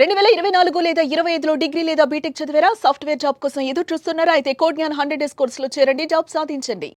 2024 లేదా 25లో డిగ్రీ లేదా బీటెక్ చదివారా? సాఫ్ట్‌వేర్ జాబ్ కోసం ఎదురు చూస్తున్నారా? అయితే కోడ్ జ్ఞాన్ 100 డేస్ కోర్సులో చేరండి, జాబ్ సాధించండి.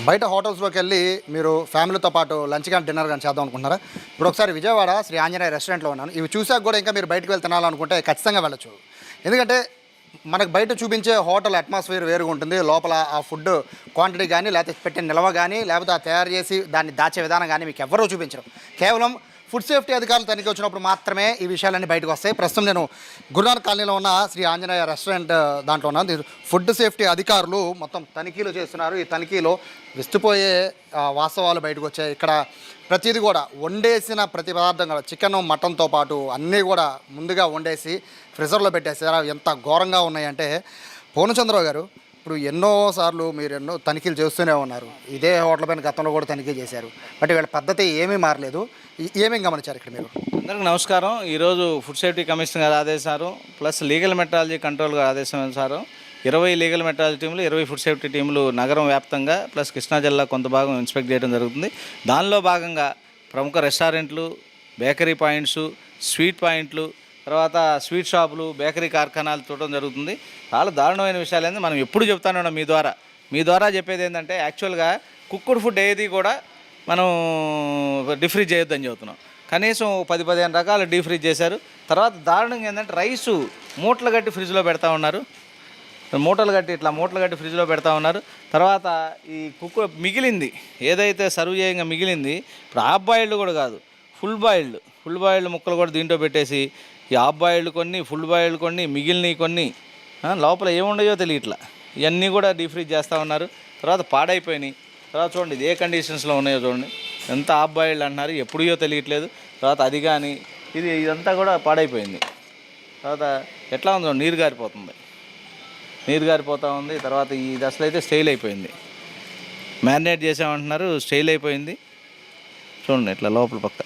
బయట హోటల్స్లోకి వెళ్ళి మీరు ఫ్యామిలీతో పాటు లంచ్ కానీ డిన్నర్ కానీ చేద్దాం అనుకుంటున్నారా? ఇప్పుడు ఒకసారి విజయవాడ శ్రీ ఆంజనేయ రెస్టారెంట్లో ఉన్నాను. ఇవి చూసాక కూడా ఇంకా మీరు బయటకు వెళ్ళి తినాలనుకుంటే ఖచ్చితంగా వెళ్ళచ్చు. ఎందుకంటే మనకు బయట చూపించే హోటల్ అట్మాస్ఫియర్ వేరుగా ఉంటుంది. లోపల ఆ ఫుడ్ క్వాంటిటీ కానీ, లేకపోతే పెట్టిన నిల్వ కానీ, లేకపోతే ఆ తయారు చేసి దాన్ని దాచే విధానం కానీ మీకు ఎవరూ చూపించరు. కేవలం ఫుడ్ సేఫ్టీ అధికారులు తనిఖీ వచ్చినప్పుడు మాత్రమే ఈ విషయాలన్నీ బయటకు వస్తాయి. ప్రస్తుతం నేను గురునానక్ కాలనీలో ఉన్న శ్రీ ఆంజనేయ రెస్టారెంట్ దాంట్లో ఉన్నాను. ఫుడ్ సేఫ్టీ అధికారులు మొత్తం తనిఖీలు చేస్తున్నారు. ఈ తనిఖీలో విస్తుపోయే వాస్తవాలు బయటకు వచ్చాయి. ఇక్కడ ప్రతిదీ కూడా వండేసిన ప్రతి పదార్థం కూడా చికెన్ మటన్తో పాటు అన్నీ కూడా ముందుగా వండేసి ఫ్రిజర్లో పెట్టేసారు. ఎంత ఘోరంగా ఉన్నాయంటే పూర్ణచంద్రరావు గారు, ఇప్పుడు ఎన్నోసార్లు మీరు ఎన్నో తనిఖీలు చేస్తూనే ఉన్నారు. ఇదే హోటల్ పైన గతంలో కూడా తనిఖీ చేశారు. బట్ వీళ్ళ పద్ధతి ఏమీ మారలేదు. ఏమేమి గమనించారు ఇక్కడ మీరు? అందరికీ నమస్కారం. ఈరోజు ఫుడ్ సేఫ్టీ కమిషనర్ గారు ఆదేశారు, ప్లస్ లీగల్ మెట్రాలజీ కంట్రోల్ గారు ఆదేశించారు. 20 లీగల్ మెట్రాలజీ టీములు, 20 ఫుడ్ సేఫ్టీ టీములు నగరం వ్యాప్తంగా ప్లస్ కృష్ణా జిల్లా కొంత భాగం ఇన్స్పెక్ట్ చేయడం జరుగుతుంది. దానిలో భాగంగా ప్రముఖ రెస్టారెంట్లు, బేకరీ పాయింట్స్, స్వీట్ పాయింట్లు, తర్వాత స్వీట్ షాపులు, బేకరీ కార్ఖానాలు చూడడం జరుగుతుంది. చాలా దారుణమైన విషయాలు ఏంది మనం ఎప్పుడు చెప్తానే ఉన్నాం. మీ ద్వారా చెప్పేది ఏంటంటే యాక్చువల్గా కుక్కుడ్ ఫుడ్ ఏది కూడా మనం డీఫ్రీజ్ చేయొద్దని చెబుతున్నాం. కనీసం 10-15 రకాలు డీఫ్రీజ్ చేశారు. తర్వాత దారుణంగా ఏంటంటే రైసు మూటలు కట్టి ఫ్రిడ్జ్లో పెడతా ఉన్నారు. మూటలు కట్టి ఫ్రిడ్జ్లో పెడతా ఉన్నారు. తర్వాత ఈ మిగిలింది ఏదైతే సర్వ్ చేయంగా మిగిలింది, ఇప్పుడు హాఫ్ బాయిల్డ్ కూడా కాదు, ఫుల్ బాయిల్డ్ ముక్కలు కూడా దీంట్లో పెట్టేసి ఈ హాఫ్ బాయిల్డ్ కొన్ని, ఫుల్ బాయిల్డ్ కొన్ని, మిగిలినవి కొన్ని, లోపల ఏముండయో తెలియట్లా ఇవన్నీ కూడా డీఫ్రీజ్ చేస్తూ ఉన్నారు. తర్వాత పాడైపోయినాయి. తర్వాత చూడండి ఇది ఏ కండిషన్స్లో ఉన్నాయో చూడండి. ఎంత హాఫ్ బాయిల్డ్ అంటున్నారు, ఎప్పుడో తెలియట్లేదు. తర్వాత అది కానీ ఇదంతా కూడా పాడైపోయింది. తర్వాత ఎట్లా ఉందో నీరు గారిపోతూ ఉంది. తర్వాత ఇది అసలు అయితే స్టైల్ అయిపోయింది. మ్యారినేట్ చేసామంటున్నారు, స్టైల్ అయిపోయింది. చూడండి ఇట్లా లోపల పక్క.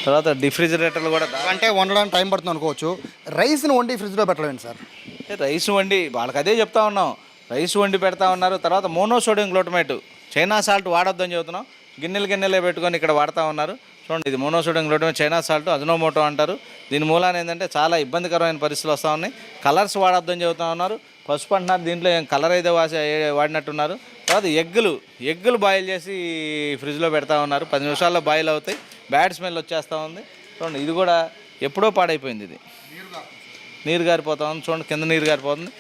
తర్వాత డిఫ్రిజిరేటర్లు కూడా అంటే వండడానికి టైం పడుతుంది అనుకోవచ్చు. రైస్ని వండి ఫ్రిడ్జ్లో పెట్టలేండి సార్? రైస్ వండి వాళ్ళకి అదే చెప్తా ఉన్నాం, రైస్ వండి పెడతా ఉన్నారు. తర్వాత మోనోసోడియం గ్లూటమేట్, చైనా సాల్ట్ వాడొద్దని చెబుతున్నాం. గిన్నెలే పెట్టుకొని ఇక్కడ వాడుతూ ఉన్నారు. చూడండి ఇది monosodium glutamate, China salt, Ajinomoto అంటారు. దీని మూలాన ఏంటంటే చాలా ఇబ్బందికరమైన పరిస్థితులు వస్తూ ఉన్నాయి. కలర్స్ వాడొద్దని చెబుతూ ఉన్నారు. పసుపు అంటున్నారు, దీంట్లో ఏం కలర్ అయితే వాడినట్టున్నారు. తర్వాత ఎగ్గులు బాయిల్ చేసి ఫ్రిడ్జ్లో పెడతా ఉన్నారు. 10 నిమిషాల్లో బాయిల్ అవుతాయి. బ్యాడ్ స్మెల్ వచ్చేస్తూ ఉంది. చూడండి ఇది కూడా ఎప్పుడో పాడైపోయింది. ఇది నీరు గారిపోతా ఉంది. చూడండి కింద నీరు గారిపోతుంది.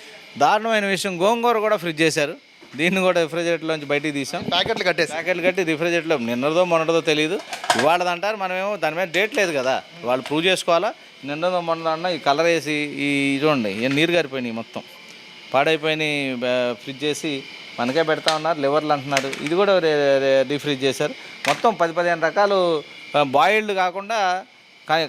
దారుణమైన విషయం, గోంగూర కూడా ఫ్రిడ్జ్ చేశారు. దీన్ని కూడా రిఫ్రిజిరేటర్లోంచి బయటికి తీసాం. ప్యాకెట్లు కట్టి రిఫ్రిజిరేటర్లో నిన్నదో మొన్నదో తెలియదు. ఇవాళదంటారు, మనమేమో దాని మీద డేట్ లేదు కదా, వాళ్ళు ప్రూవ్ చేసుకోవాలా. నిన్నదో మొన్నదన్నా ఈ కలర్ వేసి ఈ చూడండి నీరు గారిపోయినాయి, మొత్తం పాడైపోయినాయి. ఫ్రిడ్జ్ చేసి మనకే పెడతా ఉన్నారు. లివర్లు అంటున్నారు, ఇది కూడా డీఫ్రిజ్ చేశారు. మొత్తం 10-15 రకాలు బాయిల్డ్ కాకుండా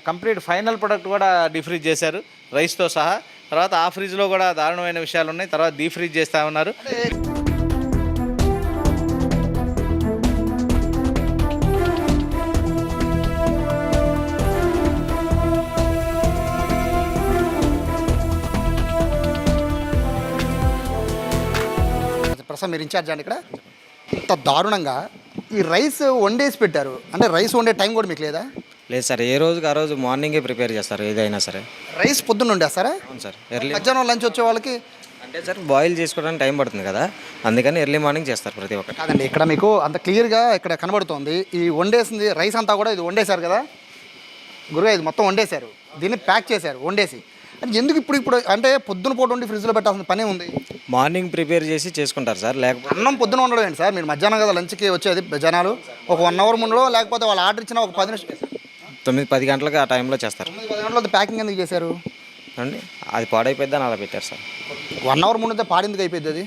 కంప్లీట్ ఫైనల్ ప్రొడక్ట్ కూడా డీఫ్రిజ్ చేశారు రైస్తో సహా. తర్వాత ఆ ఫ్రిడ్జ్లో కూడా దారుణమైన విషయాలు ఉన్నాయి. తర్వాత డీఫ్రిజ్ చేస్తూ ఉన్నారు. ప్రస్తుతం మీరు ఇన్ఛార్జ్ అండి ఇక్కడ. ఇంత దారుణంగా ఈ రైస్ వండేసి పెట్టారు అంటే రైస్ వండే టైం కూడా మీకు లేదా? లేదు సార్, ఏ రోజుకి ఆ రోజు మార్నింగే ప్రిపేర్ చేస్తారు ఏదైనా సరే. రైస్ పొద్దున్న వండేస్తారా? అవును సార్. ఎర్లీ మధ్యాహ్నం లంచ్ వచ్చే వాళ్ళకి అంటే సార్ బాయిల్ చేసుకోవడానికి టైం పడుతుంది కదా, అందుకని ఎర్లీ మార్నింగ్ చేస్తారు ప్రతి ఒక్కటి. కాదండి, ఇక్కడ మీకు అంత క్లియర్గా ఇక్కడ కనబడుతుంది. ఈ వండేసింది రైస్ అంతా కూడా ఇది వండేశారు కదా గురుగా, ఇది మొత్తం వండేశారు. దీన్ని ప్యాక్ చేశారు వండేసి. అంటే ఎందుకు ఇప్పుడు అంటే పొద్దున పూట వండి ఫ్రిడ్జ్లో పెట్టాల్సిన పనే ఉంది? మార్నింగ్ ప్రిపేర్ చేసి చేసుకుంటారు సార్. లేకపోతే అన్నం పొద్దున వండడం ఏంటి సార్? మీరు మధ్యాహ్నం కదా లంచ్కి వచ్చేది జనాలు, ఒక 1 అవర్ ముందులో, లేకపోతే వాళ్ళు ఆర్డర్ ఇచ్చిన ఒక 10 నిమిషాలు 9-10 గంటలకు ఆ టైంలో చేస్తారు. 9-10 గంటల ప్యాకింగ్ ఎందుకు చేశారు అండి? అది పాడైపోద్ది అని అలా పెట్టారు సార్. 1 అవర్ ముందు పాడేందుకు అయిపోయింది అది?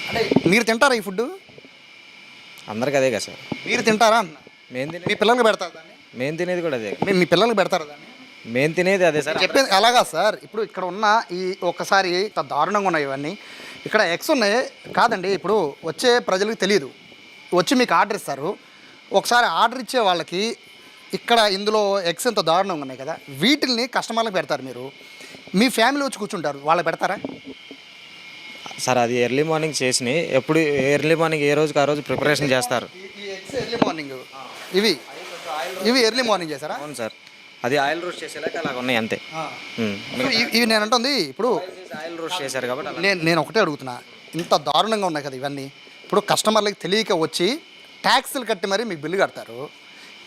అంటే మీరు తింటారా ఈ ఫుడ్? అందరికి అదే కదా సార్. మీరు తింటారా? మీ పిల్లలకి పెడతారు దాన్ని? మేము తినేది కూడా అదే. మీ పిల్లలకి పెడతారా దాన్ని? మేము తినేది అదే సార్. చెప్పేది అలాగా సార్. ఇప్పుడు ఇక్కడ ఉన్న ఈ ఒక్కసారి దారుణంగా ఉన్నాయి ఇవన్నీ. ఇక్కడ ఎగ్స్ ఉన్నాయి కాదండి, ఇప్పుడు వచ్చే ప్రజలకు తెలియదు. వచ్చి మీకు ఆర్డర్ ఇస్తారు. ఒకసారి ఆర్డర్ ఇచ్చే వాళ్ళకి ఇక్కడ ఇందులో ఎగ్స్ ఎంత దారుణంగా ఉన్నాయి కదా, వీటిల్ని కస్టమర్లకు పెడతారు. మీరు మీ ఫ్యామిలీ వచ్చి కూర్చుంటారు, వాళ్ళకి పెడతారా? సార్ అది ఎర్లీ మార్నింగ్ చేసి ఎప్పుడు ఎర్లీ మార్నింగ్ ఏ రోజుకి ఆ రోజు ప్రిపరేషన్ చేస్తారు. ఈ ఎగ్స్ ఎర్లీ మార్నింగ్ ఇవి ఇవి ఎర్లీ మార్నింగ్ చేశారా? అవును సార్, అది ఆయిల్ రోస్ట్ చేసేలాగా అలాగ ఉన్నాయి అంతే. ఇవి నేను అంటుంది ఇప్పుడు ఆయిల్ రోస్ట్ చేశారు కాబట్టి అలా. నేను ఒకటే అడుగుతున్నా, ఇంత దారుణంగా ఉన్నాయి కదా ఇవన్నీ. ఇప్పుడు కస్టమర్లకి తెలియక వచ్చి ట్యాక్స్లు కట్టి మరీ మీకు బిల్లు కడతారు.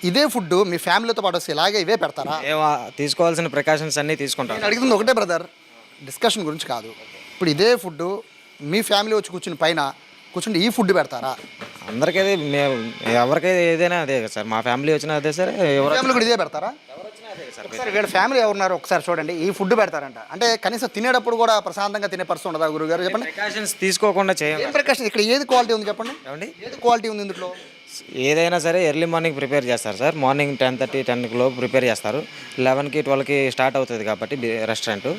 ఇదే ఫుడ్ మీ ఫ్యామిలీతో పాటు వస్తే ఇలాగే ఇవే పెడతారా? తీసుకోవాల్సిన ప్రికాషన్స్ అన్నీ తీసుకుంటాం. నేను అడుగుతుంది ఒకటే బ్రదర్, డిస్కషన్ గురించి కాదు. ఇప్పుడు ఇదే ఫుడ్ మీ ఫ్యామిలీ వచ్చి కూర్చుని పైన కూర్చుంటే ఈ ఫుడ్ పెడతారా? అందరికీ మేము ఎవరికైతే ఏదైనా అదే కదా సార్, మా ఫ్యామిలీ వచ్చినా అదే సార్, ఎవరు ఫ్యామిలీ కూడా ఇదే పెడతారా? వచ్చినా అదే సార్. ఒకసారి వీళ్ళ ఫ్యామిలీ ఎవరున్నారు ఒకసారి చూడండి, ఈ ఫుడ్ పెడతారంట. అంటే కనీసం తినేటప్పుడు కూడా ప్రశాంతంగా తినే పరిస్థితి ఉండదా గురుగారు? చెప్పండి. ప్రికాషన్స్ తీసుకోకుండా చేయండి. ఏం ప్రికాషన్ ఇక్కడ ఏది క్వాలిటీ ఉంది చెప్పండి, ఏమండి? ఏది క్వాలిటీ ఉంది ఇందులో? ఏదైనా సరే ఎర్లీ మార్నింగ్ ప్రిపేర్ చేస్తారు సార్. మార్నింగ్ 10:30, 10 లోపు ప్రిపేర్ చేస్తారు. 11కి 12కి స్టార్ట్ అవుతుంది కాబట్టి రెస్టారెంట్.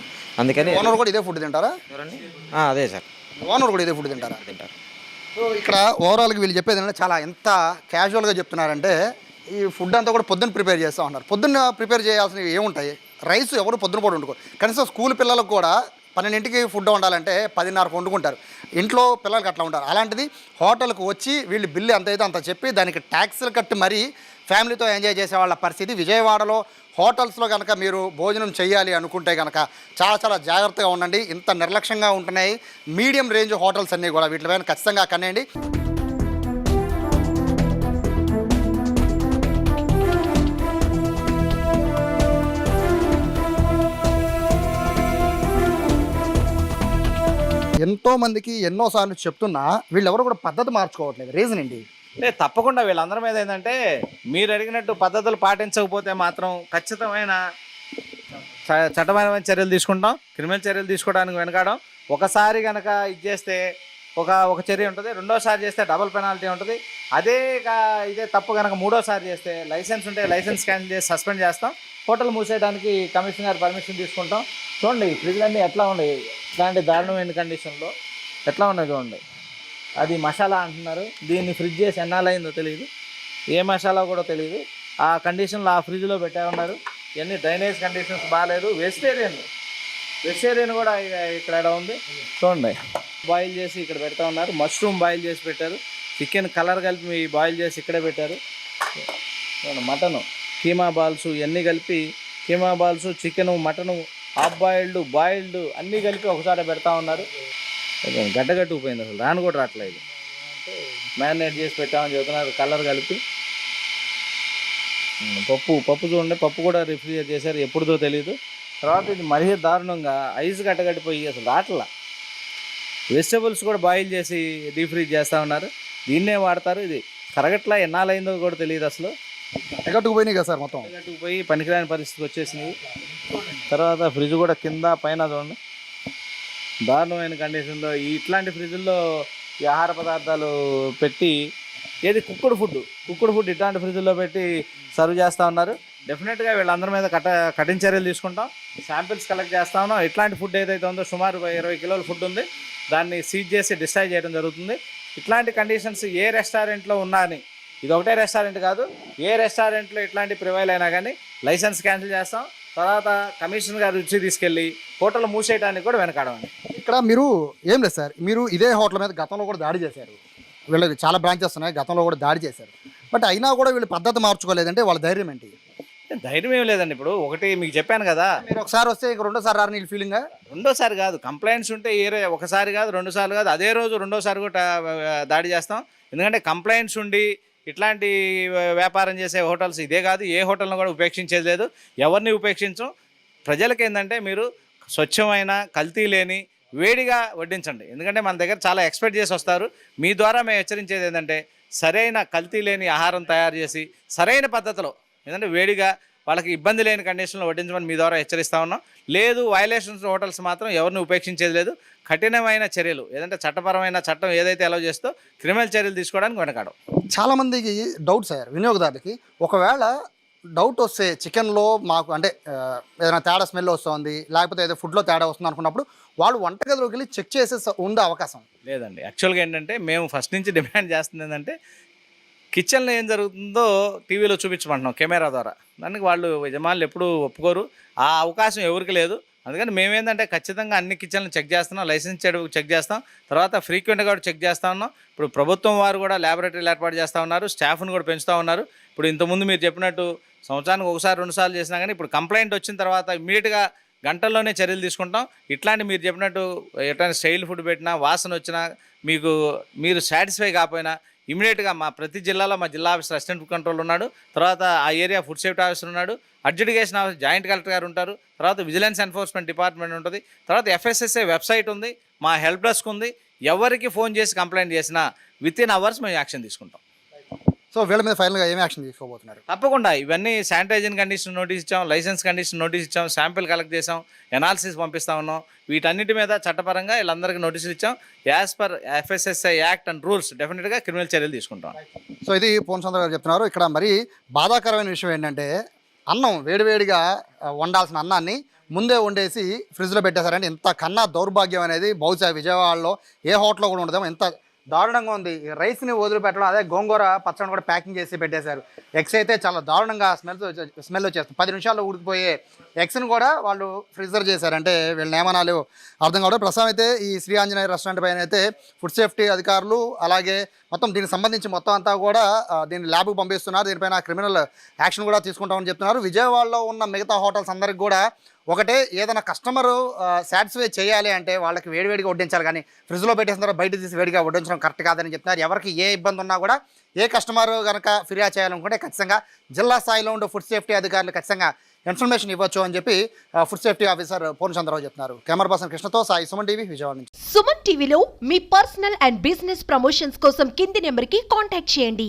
అందుకని ఓనర్ కూడా ఇదే ఫుడ్ తింటారా? ఎవరండి? అదే సార్, ఓనర్ కూడా ఇదే ఫుడ్ తింటారా? తింటారు. సో ఇక్కడ ఓవరాల్గా వీళ్ళు చెప్పేది ఏంటంటే చాలా ఎంత క్యాజువల్గా చెప్తున్నారంటే, ఈ ఫుడ్ అంతా కూడా పొద్దున్న ప్రిపేర్ చేస్తూ ఉన్నారు. పొద్దున్న ప్రిపేర్ చేయాల్సినవి ఏముంటాయి? రైస్ ఎవరు పొద్దున పూట వండుకోరు. కనీసం స్కూల్ పిల్లలకు కూడా 12ంటికి ఫుడ్ వండాలంటే 10:30కు వండుకుంటారు. ఇంట్లో పిల్లలకి అట్లా ఉంటారు. అలాంటిది హోటల్కి వచ్చి వీళ్ళు బిల్లు ఎంత అయితే అంత చెప్పి దానికి ట్యాక్స్లు కట్టి మరీ ఫ్యామిలీతో ఎంజాయ్ చేసే వాళ్ళ పరిస్థితి. విజయవాడలో హోటల్స్లో కనుక మీరు భోజనం చేయాలి అనుకుంటే కనుక చాలా చాలా జాగ్రత్తగా ఉండండి. ఇంత నిర్లక్ష్యంగా ఉంటున్నాయి మీడియం రేంజ్ హోటల్స్ అన్నీ కూడా. వీటిపైన ఖచ్చితంగా కనేయండి. ఎంతోమందికి ఎన్నోసార్లు చెప్తున్నా వీళ్ళెవరు కూడా పద్ధతి మార్చుకోవట్లేదు. రీజన్ ఏంటి? అంటే తప్పకుండా వీళ్ళందరి మీద ఏంటంటే, మీరు అడిగినట్టు పద్ధతులు పాటించకపోతే మాత్రం ఖచ్చితమైన చట్టపరమైన చర్యలు తీసుకుంటాం. క్రిమినల్ చర్యలు తీసుకోవడానికి వెనకాడం. ఒకసారి కనుక ఇది చేస్తే ఒక చర్య ఉంటుంది, రెండోసారి చేస్తే డబుల్ పెనాల్టీ ఉంటుంది. ఇదే తప్పు కనుక మూడోసారి చేస్తే లైసెన్స్ ఉంటే లైసెన్స్ క్యాన్సిల్ చేసి సస్పెండ్ చేస్తాం. హోటల్ మూసేయడానికి కమిషనర్ గారు పర్మిషన్ తీసుకుంటాం. చూడండి ఈ ఫ్రిడ్జ్లన్నీ ఎట్లా ఉన్నాయి, ఇట్లాంటి దారుణమైన కండిషన్లో ఎట్లా ఉన్నాయి చూడండి. అది మసాలా అంటున్నారు, దీన్ని ఫ్రిడ్జ్ చేసి ఎన్నాళ్ళైందో తెలియదు, ఏ మసాలా కూడా తెలియదు. ఆ కండిషన్లో ఆ ఫ్రిడ్జ్లో పెట్టే ఉన్నారు. ఇవన్నీ డ్రైనేజ్ కండిషన్స్ బాగాలేదు. వెజిటేరియన్ కూడా ఇక్కడ ఉంది చూడండి. బాయిల్ చేసి ఇక్కడ పెడతా ఉన్నారు. మష్రూమ్ బాయిల్ చేసి పెట్టారు. చికెన్ కలర్ కలిపి బాయిల్ చేసి ఇక్కడే పెట్టారు. మటను కీమా బాల్స్ ఇవన్నీ కలిపి, keema balls, chicken, mutton, half boiled అన్నీ కలిపి ఒకసారి పెడతా ఉన్నారు. గడ్డగట్టుకుపోయింది, అసలు రాను కూడా రావట్లేదు. మ్యారినేట్ చేసి పెట్టామని చెబుతున్నారు కలర్ కలిపి. పప్పు చూడండి, పప్పు కూడా రిఫ్రిజిరేట్ చేశారు, ఎప్పుడుదో తెలియదు. తర్వాత ఇది మరీ దారుణంగా ఐస్ గడ్డగట్టిపోయి అసలు రాట్లా. వెజిటబుల్స్ కూడా బాయిల్ చేసి డీప్ ఫ్రీజ్ చేస్తూ ఉన్నారు. దీన్నే వాడతారు. ఇది కరగట్లా ఎన్నాళ్ళైందో కూడా తెలియదు అసలు. ఎగట్టుకుపోయినాయి కదా సార్, మొత్తం పోయి పనికిరాని పరిస్థితికి వచ్చేసినాయి. తర్వాత ఫ్రిడ్జ్ కూడా కింద పైన చూడండి దారుణమైన కండిషన్లో. ఇట్లాంటి ఫ్రిడ్జ్ల్లో ఈ ఆహార పదార్థాలు పెట్టి, ఏది కుక్కుడు ఫుడ్ ఇట్లాంటి ఫ్రిడ్జ్లో పెట్టి సర్వ్ చేస్తూ ఉన్నారు. డెఫినెట్గా వీళ్ళందరి మీద కఠిన చర్యలు తీసుకుంటాం. శాంపిల్స్ కలెక్ట్ చేస్తా ఉన్నాం. ఇట్లాంటి ఫుడ్ ఏదైతే ఉందో సుమారు 20 కిలోల ఫుడ్ ఉంది, దాన్ని సీజ్ చేసి డిస్ట్రాయ్ చేయడం జరుగుతుంది. ఇట్లాంటి కండిషన్స్ ఏ రెస్టారెంట్లో ఉన్నా అని, ఇది ఒకటే రెస్టారెంట్ కాదు, ఏ రెస్టారెంట్లో ఇట్లాంటి ప్రివైల్ అయినా కానీ లైసెన్స్ క్యాన్సిల్ చేస్తాం. తర్వాత కమిషనర్ గారు రుచి తీసుకెళ్ళి హోటల్ మూసేయడానికి కూడా వెనకాడమండి. ఇక్కడ మీరు ఏం లేదు సార్, మీరు ఇదే హోటల్ మీద గతంలో కూడా దాడి చేశారు. వీళ్ళకి చాలా బ్రాంచెస్ ఉన్నాయి, గతంలో కూడా దాడి చేశారు. బట్ అయినా కూడా వీళ్ళు పద్ధతి మార్చుకోలేదంటే వాళ్ళ ధైర్యం ఏంటి? ధైర్యం ఏం లేదండి. ఇప్పుడు ఒకటి మీకు చెప్పాను కదా, మీరు ఒకసారి వస్తే ఇక రెండోసారి రాని ఫీలింగ్. రెండోసారి కాదు, కంప్లైంట్స్ ఉంటే ఒకసారి కాదు 2 సార్లు కాదు, అదే రోజు రెండోసారి కూడా దాడి చేస్తాం. ఎందుకంటే కంప్లైంట్స్ ఉండి ఇట్లాంటి వ్యాపారం చేసే హోటల్స్ ఇదే కాదు, ఏ హోటల్ను కూడా ఉపేక్షించేది లేదు, ఎవరిని ఉపేక్షించం. ప్రజలకు ఏంటంటే మీరు స్వచ్ఛమైన కల్తీ లేని వేడిగా వడ్డించండి. ఎందుకంటే మన దగ్గర చాలా ఎక్స్పెక్ట్ చేసి వస్తారు. మీ ద్వారా మేము హెచ్చరించేది ఏంటంటే సరైన కల్తీ లేని ఆహారం తయారు చేసి సరైన పద్ధతిలో, ఎందుకంటే వేడిగా వాళ్ళకి ఇబ్బంది లేని కండిషన్లో వడ్డించమని మీ ద్వారా హెచ్చరిస్తూ ఉన్నాం. లేదు వైలేషన్స్ హోటల్స్ మాత్రం ఎవరిని ఉపేక్షించేది లేదు. కఠినమైన చర్యలు, ఏదంటే చట్టపరమైన చట్టం ఏదైతే అలౌ చేస్తో క్రిమినల్ చర్యలు తీసుకోవడానికి వెనకాడం. చాలామందికి డౌట్స్ అయ్యారు వినియోగదారులకి. ఒకవేళ డౌట్ వస్తే చికెన్లో మాకు అంటే ఏదైనా తేడా స్మెల్ వస్తుంది, లేకపోతే ఏదో ఫుడ్లో తేడా వస్తుంది అనుకున్నప్పుడు వాళ్ళు వంటగదిలోకి వెళ్ళి చెక్ చేసే ఉండే అవకాశం లేదండి. యాక్చువల్గా ఏంటంటే మేము ఫస్ట్ నుంచి డిమాండ్ చేస్తుంది ఏంటంటే కిచెన్లో ఏం జరుగుతుందో టీవీలో చూపించమంటున్నాం కెమెరా ద్వారా. దానికి వాళ్ళు యజమానులు ఎప్పుడూ ఒప్పుకోరు, ఆ అవకాశం ఎవరికి లేదు. అందుకని మేమేంటంటే ఖచ్చితంగా అన్ని కిచెన్లు చెక్ చేస్తున్నాం, లైసెన్స్ చెక్ చేస్తాం, తర్వాత ఫ్రీక్వెంట్గా కూడా చెక్ చేస్తూ ఉన్నాం. ఇప్పుడు ప్రభుత్వం వారు కూడా ల్యాబొరేటరీలు ఏర్పాటు చేస్తూ ఉన్నారు, స్టాఫ్ను కూడా పెంచుతూ ఉన్నారు. ఇప్పుడు ఇంతకుముందు మీరు చెప్పినట్టు సంవత్సరానికి ఒకసారి 2 సార్లు చేసినా కానీ ఇప్పుడు కంప్లైంట్ వచ్చిన తర్వాత ఇమ్మీడియట్గా గంటల్లోనే చర్యలు తీసుకుంటాం. ఇట్లాంటి మీరు చెప్పినట్టు ఎట్లాంటి స్టైల్ ఫుడ్ పెట్టినా, వాసన వచ్చినా, మీరు సాటిస్ఫై కాకపోయినా ఇమీడియట్గా మా ప్రతి జిల్లాలో మా జిల్లా ఆఫీసర్ అసిస్టెంట్ ఫుడ్ కంట్రోల్ ఉన్నాడు, తర్వాత ఆ ఏరియా ఫుడ్ సేఫ్టీ ఆఫీసర్ ఉన్నాడు, అడ్జుడికేషన్ ఆఫీసర్ జాయింట్ కలెక్టర్ గారు ఉంటారు, తర్వాత విజిలెన్స్ ఎన్ఫోర్స్మెంట్ డిపార్ట్మెంట్ ఉంటుంది, తర్వాత FSSA వెబ్సైట్ ఉంది, మా హెల్ప్ డెస్క్ ఉంది. ఎవరికి ఫోన్ చేసి కంప్లైంట్ చేసినా వితిన్ అవర్స్ మేము యాక్షన్ తీసుకుంటాం. సో వీళ్ళ మీద ఫైనల్గా ఏమి యాక్షన్ తీసుకోబోతున్నారు? తప్పకుండా ఇవన్నీ శానిటైజేషన్ కండిషన్ నోటీస్ ఇచ్చాం, లైసెన్స్ కండిషన్ నోటీస్ ఇచ్చాం, శాంపిల్ కలెక్ట్ చేసాం, ఎనాలిసిస్ పంపిస్తా ఉన్నాం. వీటన్నిటి మీద చట్టపరంగా వీళ్ళందరికీ నోటీసులు ఇచ్చాం. As per FSSA act and rules డెఫినెట్గా క్రిమినల్ చర్యలు తీసుకుంటాం. సో ఇది పూర్ణచంద్ర గారు చెప్తున్నారు. ఇక్కడ మరి బాధాకరమైన విషయం ఏంటంటే అన్నం వేడివేడిగా వండాల్సిన అన్నాన్ని ముందే వండేసి ఫ్రిడ్జ్లో పెట్టేశారంటే ఇంత కన్నా దౌర్భాగ్యం అనేది బహుశా విజయవాడలో ఏ హోటల్లో కూడా ఉండదేమో. ఎంత దారుణంగా ఉంది. రైస్ని వదిలిపెట్టడం, అదే గోంగూర పచ్చడి కూడా ప్యాకింగ్ చేసి పెట్టేశారు. ఎగ్స్ అయితే చాలా దారుణంగా స్మెల్ వచ్చేస్తుంది. 10 నిమిషాల్లో ఉడికిపోయే ఎగ్స్ని కూడా వాళ్ళు ఫ్రిజర్ చేశారంటే వీళ్ళ నియమనాలు అర్థం కావడం. ప్రస్తుతం అయితే ఈ శ్రీ ఆంజనేయ రెస్టారెంట్ పైన అయితే ఫుడ్ సేఫ్టీ అధికారులు అలాగే మొత్తం దీనికి సంబంధించి మొత్తం అంతా కూడా దీన్ని ల్యాబ్కి పంపిస్తున్నారు. దీనిపైన క్రిమినల్ యాక్షన్ కూడా తీసుకుంటామని చెప్తున్నారు. విజయవాడలో ఉన్న మిగతా హోటల్స్ అందరికి కూడా ఒకటే, ఏదైనా కస్టమరు సాటిస్ఫై చేయాలి అంటే వాళ్ళకి వేడివేడిగా వడ్డించాలి, కానీ ఫ్రిడ్జ్లో పెట్టేసిన తర్వాత బయట తీసి వేడిగా వడ్డించడం కరెక్ట్ కాదని చెప్తున్నారు. ఎవరికి ఏ ఇబ్బంది ఉన్నా కూడా ఏ కస్టమర్ కనుక ఫిర్యాదు చేయాలనుకుంటే ఖచ్చితంగా జిల్లా స్థాయిలో ఉండే ఫుడ్ సేఫ్టీ అధికారులు ఖచ్చితంగా ఇన్ఫర్మేషన్ ఇవ్వచ్చు అని చెప్పి ఫుడ్ సేఫ్టీ ఆఫీసర్ పూర్ణచంద్రరావు చెప్తున్నారు. కెమెరా పర్సన్ కృష్ణతో సాయి, సుమన్ టీవీ, విజయవాడ నుంచి. సుమన్ టీవీలో మీ పర్సనల్ అండ్ బిజినెస్ ప్రమోషన్స్ కోసం కింది నెంబర్కి కాంటాక్ట్ చేయండి.